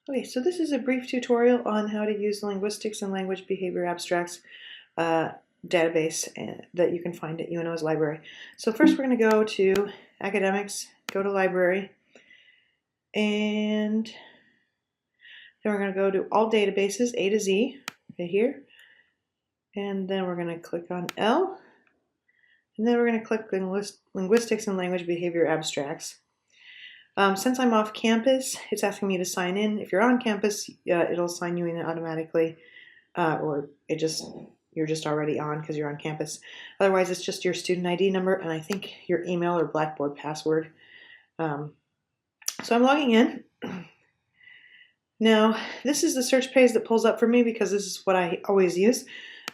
Okay, so this is a brief tutorial on how to use the Linguistics and Language Behavior Abstracts database that you can find at UNO's library. So first we're going to go to Academics, go to Library, and then we're going to go to All Databases, A to Z, right here. And then we're going to click on L, and then we're going to click Linguistics and Language Behavior Abstracts. Since I'm off campus, it's asking me to sign in. If you're on campus, it'll sign you in automatically, or you're just already on because you're on campus. Otherwise, it's just your student ID number and I think your email or Blackboard password. So I'm logging in. Now, this is the search page that pulls up for me because this is what I always use,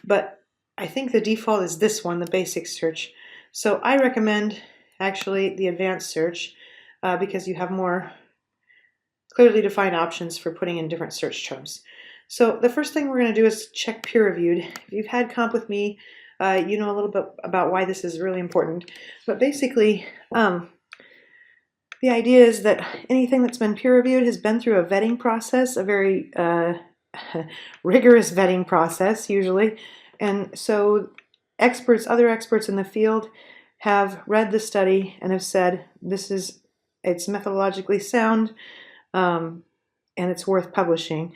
but I think the default is this one, the basic search. So I recommend actually the advanced search. Because you have more clearly defined options for putting in different search terms. So the first thing we're going to do is check peer-reviewed. If you've had comp with me, you know a little bit about why this is really important. But basically, the idea is that anything that's been peer-reviewed has been through a vetting process, a very rigorous vetting process usually. And so other experts in the field have read the study and have said it's methodologically sound, and it's worth publishing.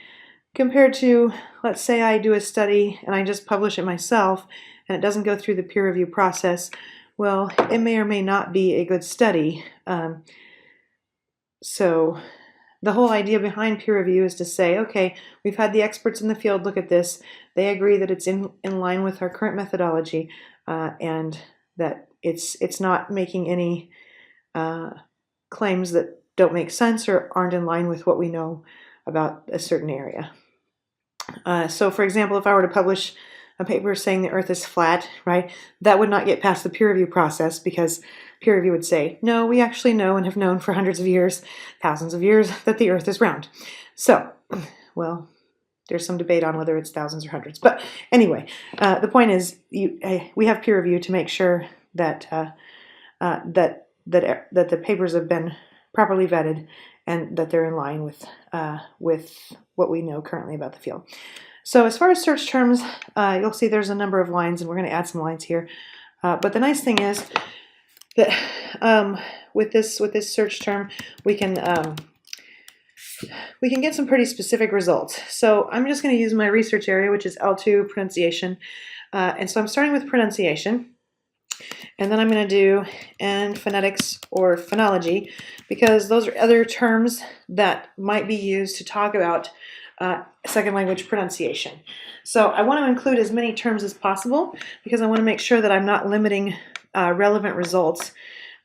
Compared to, let's say I do a study and I just publish it myself and it doesn't go through the peer review process, well, it may or may not be a good study. So the whole idea behind peer review is to say, okay, we've had the experts in the field look at this. They agree that it's in line with our current methodology, and that it's not making any claims that don't make sense or aren't in line with what we know about a certain area. So for example, if I were to publish a paper saying the earth is flat, right, that would not get past the peer review process because peer review would say, no, we actually know and have known for hundreds of years, thousands of years, that the earth is round. So, well, there's some debate on whether it's thousands or hundreds. But anyway, the point is we have peer review to make sure that that the papers have been properly vetted and that they're in line with what we know currently about the field. So as far as search terms, you'll see there's a number of lines, and we're going to add some lines here. But the nice thing is that with this search term, we can get some pretty specific results. So I'm just going to use my research area, which is L2 pronunciation, and so I'm starting with pronunciation. And then I'm going to do and phonetics or phonology, because those are other terms that might be used to talk about second language pronunciation. So I want to include as many terms as possible because I want to make sure that I'm not limiting relevant results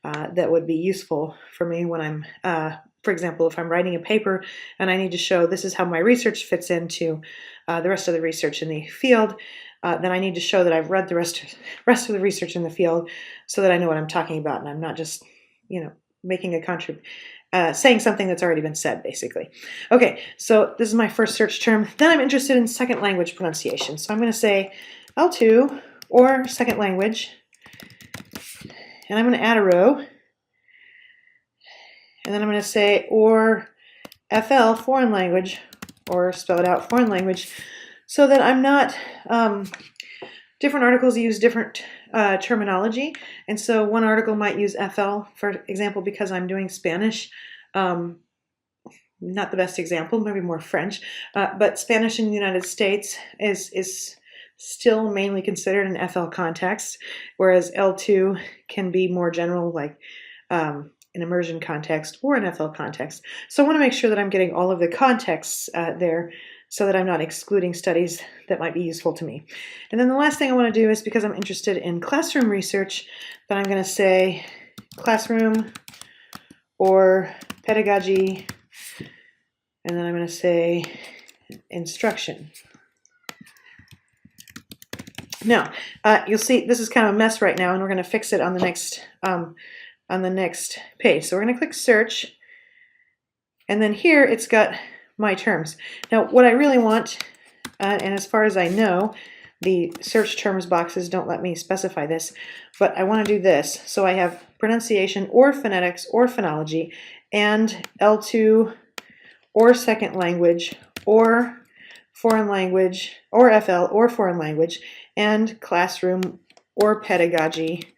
that would be useful for me when I'm, for example, if I'm writing a paper and I need to show this is how my research fits into the rest of the research in the field. Then I need to show that I've read the rest of the research in the field so that I know what I'm talking about and I'm not just, making a saying something that's already been said, basically. Okay, so this is my first search term. Then I'm interested in second language pronunciation. So I'm going to say L2 or second language, and I'm going to add a row, and then I'm going to say or FL, foreign language, or spell it out, foreign language, so that I'm not, different articles use different terminology, and so one article might use FL, for example, because I'm doing Spanish. Not the best example, maybe more French, but Spanish in the United States is still mainly considered an FL context, whereas L2 can be more general, like an immersion context or an FL context. So I want to make sure that I'm getting all of the contexts there, so that I'm not excluding studies that might be useful to me. And then the last thing I want to do is, because I'm interested in classroom research, that I'm going to say classroom or pedagogy, and then I'm going to say instruction. Now, you'll see this is kind of a mess right now, and we're going to fix it on the next page. So we're going to click search, and then here it's got my terms. Now, what I really want, and as far as I know, the search terms boxes don't let me specify this, but I want to do this. So I have pronunciation or phonetics or phonology and L2 or second language, or foreign language, or FL, or foreign language, and classroom, or pedagogy,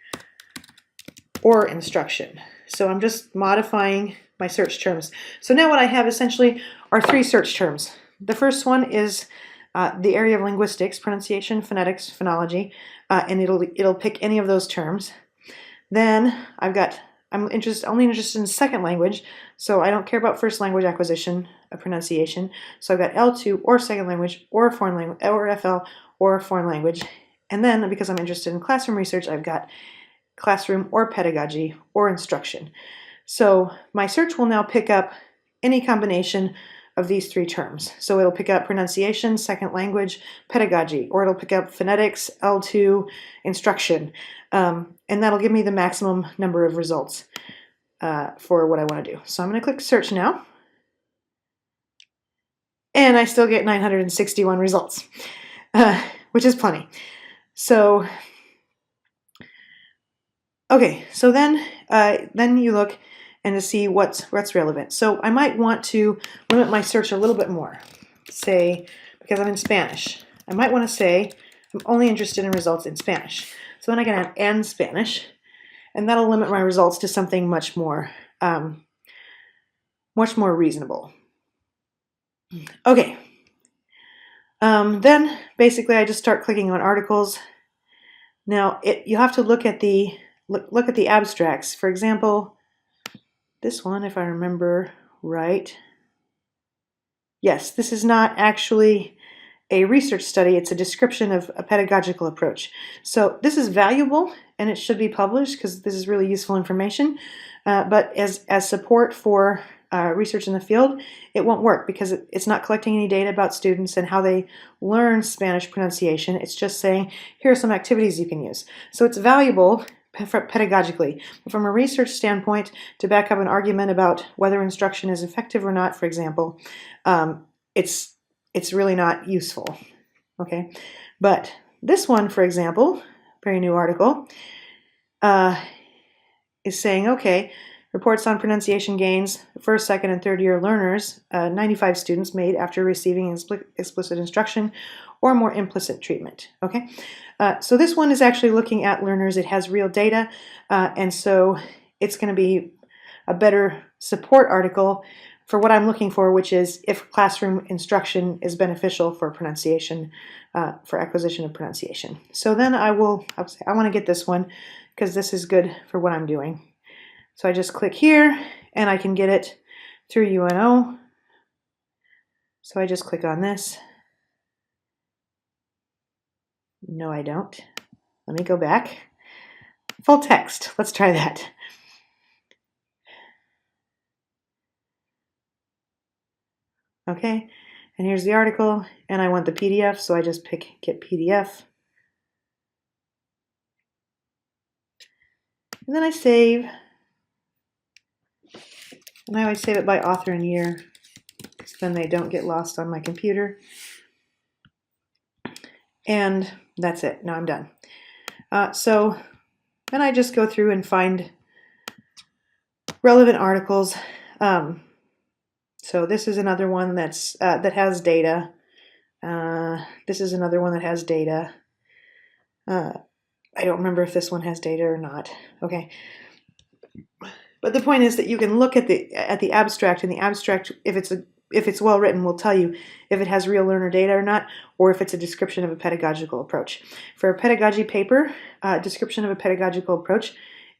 or instruction. So I'm just modifying my search terms. So now what I have essentially are 3 search terms. The first one is the area of linguistics, pronunciation, phonetics, phonology, and it'll pick any of those terms. Then I'm only interested in second language, so I don't care about first language acquisition of pronunciation. So I've got L2 or second language or foreign language or FL or foreign language. And then because I'm interested in classroom research, I've got classroom or pedagogy or instruction. So my search will now pick up any combination of these 3 terms. So it'll pick up pronunciation, second language, pedagogy, or it'll pick up phonetics, L2, instruction. And that'll give me the maximum number of results for what I want to do. So I'm going to click search now. And I still get 961 results, which is plenty. So, okay, so then you look and to see what's relevant. So I might want to limit my search a little bit more. Say, because I'm in Spanish, I might want to say I'm only interested in results in Spanish. So then I can add and Spanish, and that'll limit my results to something much more reasonable. Okay. Then basically I just start clicking on articles. Now you have to look at the abstracts. For example, this one, if I remember right. Yes, this is not actually a research study, it's a description of a pedagogical approach. So this is valuable and it should be published because this is really useful information. But as support for research in the field, it won't work because it's not collecting any data about students and how they learn Spanish pronunciation. It's just saying, here are some activities you can use. So it's valuable pedagogically. But from a research standpoint, to back up an argument about whether instruction is effective or not, for example, it's really not useful. Okay, but this one, for example, very new article, is saying, okay, reports on pronunciation gains, first, second, and third year learners, 95 students made after receiving explicit instruction or more implicit treatment. Okay, so this one is actually looking at learners. It has real data, and so it's going to be a better support article for what I'm looking for, which is if classroom instruction is beneficial for pronunciation, for acquisition of pronunciation. So then I want to get this one because this is good for what I'm doing. So I just click here and I can get it through UNO. So I just click on this. No, I don't. Let me go back. Full text. Let's try that. Okay, and here's the article, and I want the PDF, so I just pick Get PDF. And then I save. And I always save it by author and year, so then they don't get lost on my computer. And that's it. Now I'm done. So then I just go through and find relevant articles. So this is another one that's that has data. This is another one that has data. I don't remember if this one has data or not. Okay. But the point is that you can look at the abstract, and the abstract, if it's well written, will tell you if it has real learner data or not, or if it's a description of a pedagogical approach. For a pedagogy paper, description of a pedagogical approach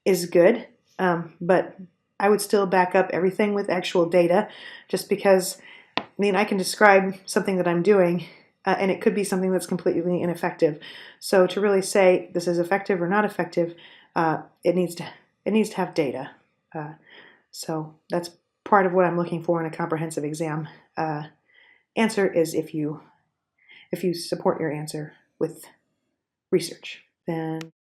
is good, but I would still back up everything with actual data, just because, I mean, I can describe something that I'm doing, and it could be something that's completely ineffective. So to really say this is effective or not effective, it needs to have data. So that's part of what I'm looking for in a comprehensive exam. Answer is if you support your answer with research, then